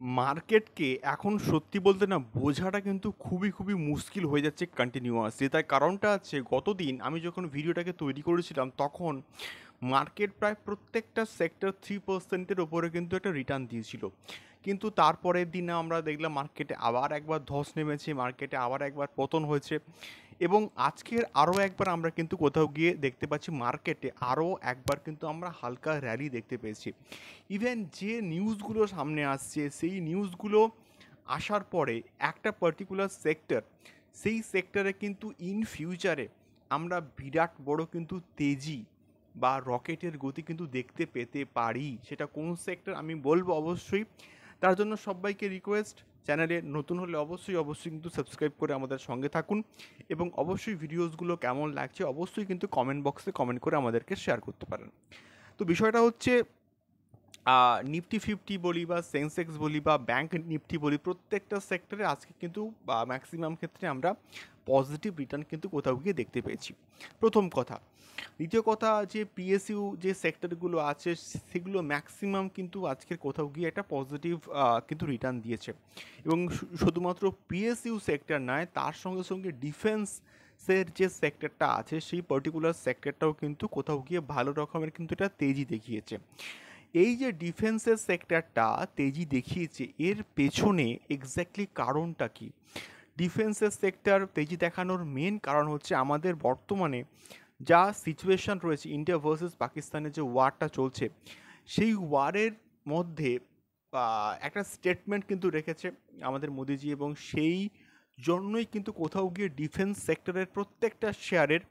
মার্কেটকে এখন সত্যি বলতে না বোঝাটা কিন্তু খুবই মুশকিল হয়ে যাচ্ছে কন্টিনিউয়াসলি। তার কারণটা আছে, গতদিন আমি যখন ভিডিওটাকে তৈরি করেছিলাম তখন মার্কেট প্রায় প্রত্যেকটা সেক্টর 3%-এর ওপরে কিন্তু একটা রিটার্ন দিয়েছিল। কিন্তু তারপরের দিনে আমরা দেখলাম মার্কেটে আবার একবার ধস নেমেছে, মার্কেটে আবার একবার পতন হয়েছে। এবং আজকের আরও একবার আমরা কিন্তু কোথাও গিয়ে দেখতে পাচ্ছি মার্কেটে আরও একবার কিন্তু আমরা হালকা র্যালি দেখতে পেয়েছি। ইভেন যে নিউজগুলো সামনে আসছে সেই নিউজগুলো আসার পরে একটা পার্টিকুলার সেক্টর, সেই সেক্টরে কিন্তু ইন ফিউচারে আমরা বিরাট বড় কিন্তু তেজি বা রকেটের গতি কিন্তু দেখতে পেতে পারি। সেটা কোন সেক্টর আমি বলবো অবশ্যই। তার জন্য সবাইকে রিকোয়েস্ট, চ্যানেলে নতুন হলে অবশ্যই কিন্তু সাবস্ক্রাইব করে আমাদের সঙ্গে থাকুন এবং অবশ্যই ভিডিওসগুলো কেমন লাগছে অবশ্যই কিন্তু কমেন্ট বক্সে কমেন্ট করে আমাদেরকে শেয়ার করতে পারেন। তো বিষয়টা হচ্ছে নিফটি ফিফটি বলি বা সেন্সেক্স বলি বা ব্যাংক নিফটি বলি, প্রত্যেকটা সেক্টরে আজকে কিন্তু ম্যাক্সিমাম ক্ষেত্রে আমরা পজিটিভ রিটার্ন কিন্তু কোথাও গিয়ে দেখতে পেয়েছি, প্রথম কথা। দ্বিতীয় কথা, যে পিএসইউ যে সেক্টরগুলো আছে সেগুলো ম্যাক্সিমাম কিন্তু আজকের কোথাও গিয়ে একটা পজিটিভ কিন্তু রিটার্ন দিয়েছে। এবং শুধুমাত্র পিএসইউ সেক্টর নয়, তার সঙ্গে সঙ্গে ডিফেন্সের যে সেক্টরটা আছে সেই পার্টিকুলার সেক্টরটাও কিন্তু কোথাও গিয়ে ভালো রকমের কিন্তু এটা তেজি দেখিয়েছে। এই যে ডিফেন্সের সেক্টরটা তেজি দেখিয়েছে, এর পেছনে এক্স্যাক্টলি কারণটা কি? ডিফেন্সের সেক্টর তেজি দেখানোর মেন কারণ হচ্ছে আমাদের বর্তমানে যা সিচুয়েশন রয়েছে, ইন্ডিয়া ভার্সেস পাকিস্তানের যে ওয়ারটা চলছে, সেই ওয়ারের মধ্যে একটা স্টেটমেন্ট কিন্তু রেখেছে আমাদের মোদিজি, এবং সেই জন্যই কিন্তু কোথাও গিয়ে ডিফেন্স সেক্টরের প্রত্যেকটা শেয়ারের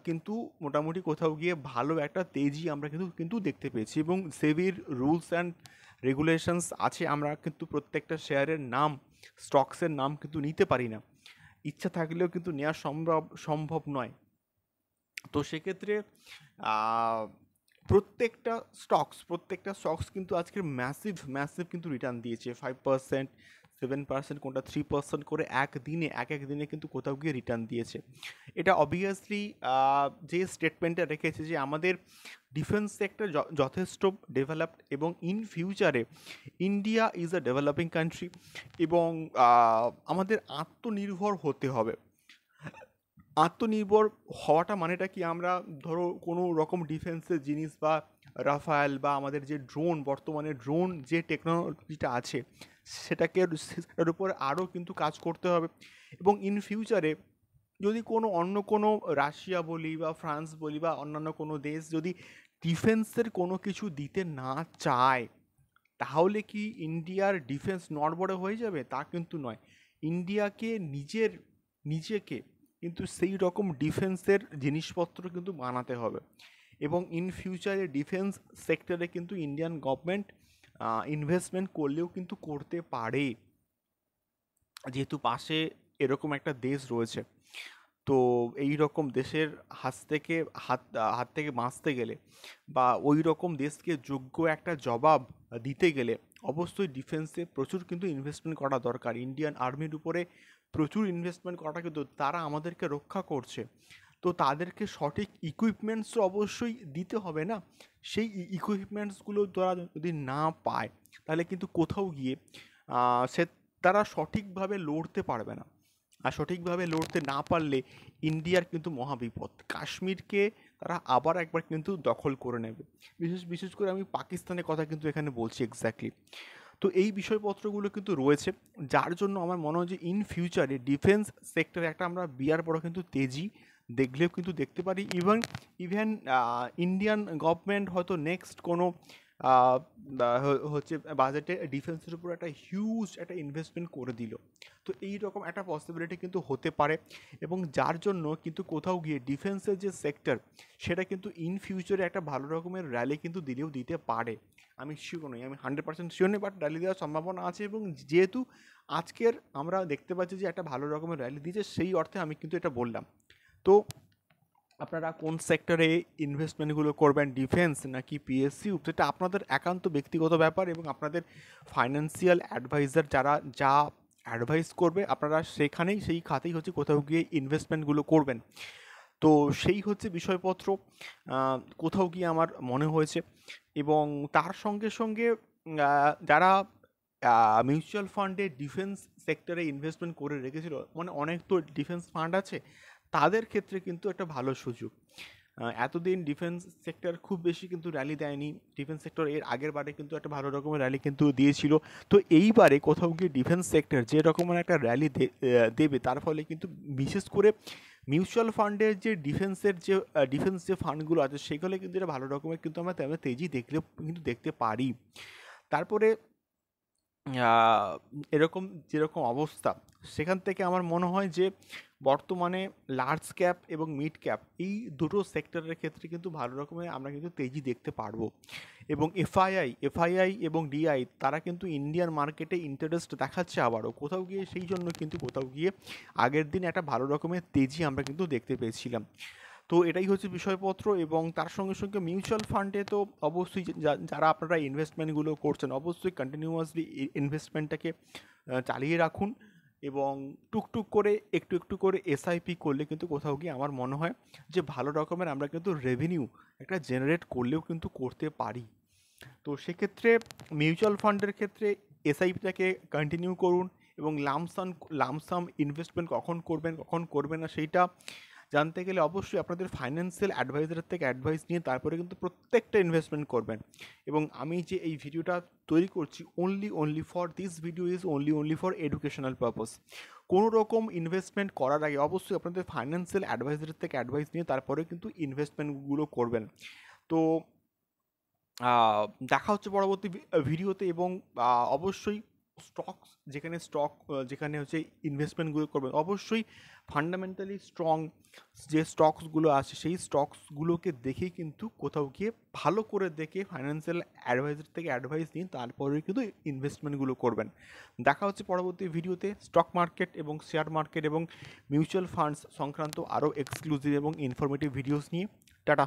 কিন্তু মোটামুটি কোথাও গিয়ে ভালো একটা তেজি আমরা কিন্তু কিন্তু দেখতে পেয়েছি। এবং সেবির রুলস অ্যান্ড রেগুলেশনস আছে, আমরা কিন্তু প্রত্যেকটা শেয়ারের নাম, স্টকসের নাম কিন্তু নিতে পারি না, ইচ্ছা থাকলেও কিন্তু নেওয়া সম্ভব সম্ভব নয়। তো সেক্ষেত্রে আহ, প্রত্যেকটা স্টকস কিন্তু আজকের ম্যাসিভ কিন্তু রিটার্ন দিয়েছে, 5%, 7%, কোনটা 3% করে এক এক দিনে কিন্তু কোথাও গিয়ে রিটার্ন দিয়েছে। এটা অবভিয়াসলি যে স্টেটমেন্টটা রেখেছে যে আমাদের ডিফেন্স সেক্টর যথেষ্ট ডেভেলপড এবং ইন ফিউচারে India is a developing country, এবং আমাদের আত্মনির্ভর হতে হবে। আত্মনির্ভর হওয়াটা মানেটা কি, আমরা ধরো কোনো রকম ডিফেন্সের জিনিস বা রাফায়েল বা আমাদের যে ড্রোন, বর্তমানে ড্রোন যে টেকনোলজিটা আছে সেটার উপর আরও কিন্তু কাজ করতে হবে। এবং ইন ফিউচারে যদি অন্য কোনো রাশিয়া বলি বা ফ্রান্স বলি বা অন্যান্য কোনো দেশ যদি ডিফেন্সের কোনো কিছু দিতে না চায়, তাহলে কি ইন্ডিয়ার ডিফেন্স নড়বড়ে হয়ে যাবে? তা কিন্তু নয়। ইন্ডিয়াকে নিজেকে কিন্তু সেই রকম ডিফেন্সের জিনিসপত্র কিন্তু বানাতে হবে। এবং ইন ফিউচারে ডিফেন্স সেক্টরে কিন্তু ইন্ডিয়ান গভর্নমেন্ট ইনভেস্টমেন্ট করলেও কিন্তু করতে পারে, যেহেতু পাশে এরকম একটা দেশ রয়েছে। তো এই রকম দেশের হাত হাত থেকে বাঁচতে গেলে বা ওই রকম দেশকে যোগ্য একটা জবাব দিতে গেলে অবশ্যই ডিফেন্সে প্রচুর কিন্তু ইনভেস্টমেন্ট করা দরকার। ইন্ডিয়ান আর্মির উপরে প্রচুর ইনভেস্টমেন্ট করাটা, কিন্তু তারা আমাদেরকে রক্ষা করছে, তো তাদেরকে সঠিক ইকুইপমেন্টস তো অবশ্যই দিতে হবে না? সেই ইকুইপমেন্টসগুলো তারা যদি না পায়, তাহলে কিন্তু কোথাও গিয়ে সে তারা সঠিকভাবে লড়তে পারবে না। আর সঠিকভাবে লড়তে না পারলে ইন্ডিয়ার কিন্তু মহাবিপদ। কাশ্মীরকে তারা আবার একবার কিন্তু দখল করে নেবে। বিশেষ বিশেষ করে আমি পাকিস্তানের কথা কিন্তু এখানে বলছি এক্স্যাক্টলি। তো এই বিষয়পত্রগুলো কিন্তু রয়েছে, যার জন্য আমার মনে হয় যে ইন ফিউচারে ডিফেন্স সেক্টরে একটা আমরা বিরাট বড় কিন্তু তেজি দেখলেও কিন্তু দেখতে পারি। ইভেন ইন্ডিয়ান গভর্নমেন্ট হয়তো নেক্সট কোনো আহ, হচ্ছে বাজেটে ডিফেন্সের উপর একটা হিউজ একটা ইনভেস্টমেন্ট করে দিল। তো এই রকম একটা পসিবিলিটি কিন্তু হতে পারে, এবং যার জন্য কিন্তু কোথাও গিয়ে ডিফেন্সের যে সেক্টর সেটা কিন্তু ইন ফিউচারে একটা ভালো রকমের র্যালি কিন্তু দিলেও দিতে পারে। আমি শিওর নই, আমি 100% শিওর নেই, বাট র্যালি দেওয়ার সম্ভাবনা আছে। এবং যেহেতু আজকের আমরা দেখতে পাচ্ছি যে একটা ভালো রকমের র্যালি দিয়েছে, সেই অর্থে আমি কিন্তু এটা বললাম। তো আপনারা কোন সেক্টরে ইনভেস্টমেন্টগুলো করবেন, ডিফেন্স নাকি পিএসইউ, সেটা আপনাদের একান্ত ব্যক্তিগত ব্যাপার, এবং আপনাদের ফাইন্যান্সিয়াল অ্যাডভাইজার যারা যা অ্যাডভাইস করবে আপনারা সেখানেই সেই খাতেই হচ্ছে কোথাও গিয়ে ইনভেস্টমেন্টগুলো করবেন। তো সেই হচ্ছে বিষয়পত্র কোথাও গিয়ে আমার মনে হয়েছে। এবং তার সঙ্গে সঙ্গে যারা মিউচুয়াল ফান্ডে ডিফেন্স সেক্টরে ইনভেস্টমেন্ট করে রেখেছিল, মানে অনেক তো ডিফেন্স ফান্ড আছে, তাদের ক্ষেত্রে কিন্তু একটা ভালো সুযোগ। এতদিন ডিফেন্স সেক্টর খুব বেশি কিন্তু র্যালি দেয়নি, ডিফেন্স সেক্টর এর আগের বারে কিন্তু একটা ভালো রকমের র্যালি কিন্তু দিয়েছিল। তো এইবারে কোথাও গিয়ে ডিফেন্স সেক্টর যে রকমের একটা র্যালি দেবে, তার ফলে কিন্তু বিশেষ করে মিউচুয়াল ফান্ডের যে ডিফেন্স যে ফান্ডগুলো আছে সেগুলো কিন্তু এটা ভালো রকমের কিন্তু আমরা তেমন তেজি কিন্তু দেখতে পারি। তারপরে আহ, এরকম যেরকম অবস্থা, সেখান থেকে আমার মনে হয় যে বর্তমানে লার্জ ক্যাপ এবং মিড ক্যাপ এই দুটো সেক্টরের ক্ষেত্রে কিন্তু ভালো রকমের আমরা কিন্তু তেজি দেখতে পারবো। এবং এফআইআই এবং ডিআই তারা কিন্তু ইন্ডিয়ান মার্কেটে ইন্টারেস্ট দেখাচ্ছে আবারও, কোথাও গিয়ে সেই জন্য কিন্তু কোথাও গিয়ে আগের দিন একটা ভালো রকমের তেজি আমরা কিন্তু দেখতে পেয়েছিলাম। তো এটাই হচ্ছে বিষয়পত্র। এবং তার সঙ্গে সঙ্গে মিউচুয়াল ফান্ডে তো অবশ্যই যারা আপনারা ইনভেস্টমেন্টগুলো করছেন, অবশ্যই কন্টিনিউয়াসলি ইনভেস্টমেন্টটাকে চালিয়ে রাখুন। এবং টুকটুক করে একটু একটু করে এসআইপি করলে কিন্তু কোথাও গিয়ে আমার মনে হয় যে ভালো রকমের আমরা কিন্তু রেভিনিউ একটা জেনারেট করলেও কিন্তু করতে পারি। তো সেক্ষেত্রে মিউচুয়াল ফান্ডের ক্ষেত্রে এসআইপিটাকে কন্টিনিউ করুন। এবং লামসাম ইনভেস্টমেন্ট কখন করবেন কখন করবেন না সেইটা জানতে গেলে অবশ্যই আপনাদের ফাইন্যান্সিয়াল অ্যাডভাইজারের থেকে অ্যাডভাইস নিয়ে তারপরে কিন্তু প্রত্যেকটা ইনভেস্টমেন্ট করবেন। এবং আমি যে এই ভিডিওটা তৈরি করছি, only for this video is only for educational purpose. কোনো রকম ইনভেস্টমেন্ট করার আগে অবশ্যই আপনাদের ফাইন্যান্সিয়াল অ্যাডভাইজারের থেকে অ্যাডভাইস নিয়ে তারপরে কিন্তু ইনভেস্টমেন্টগুলো করবেন। তো দেখা হচ্ছে পরবর্তী ভিডিওতে। এবং অবশ্যই যেখানে হচ্ছে ইনভেস্টমেন্টগুলো করবেন, অবশ্যই ফান্ডামেন্টালি স্ট্রং যে স্টকসগুলো আছে সেই স্টকসগুলোকে দেখেই কিন্তু কোথাও গিয়ে ভালো করে দেখে ফাইন্যান্সিয়াল অ্যাডভাইজার থেকে অ্যাডভাইস নিয়ে তারপরে কিন্তু ইনভেস্টমেন্টগুলো করবেন। দেখা হচ্ছে পরবর্তী ভিডিওতে স্টক মার্কেট এবং শেয়ার মার্কেট এবং মিউচুয়াল ফান্ডস সংক্রান্ত আরও এক্সক্লুসিভ এবং ইনফরমেটিভ ভিডিওস নিয়ে। টাটা।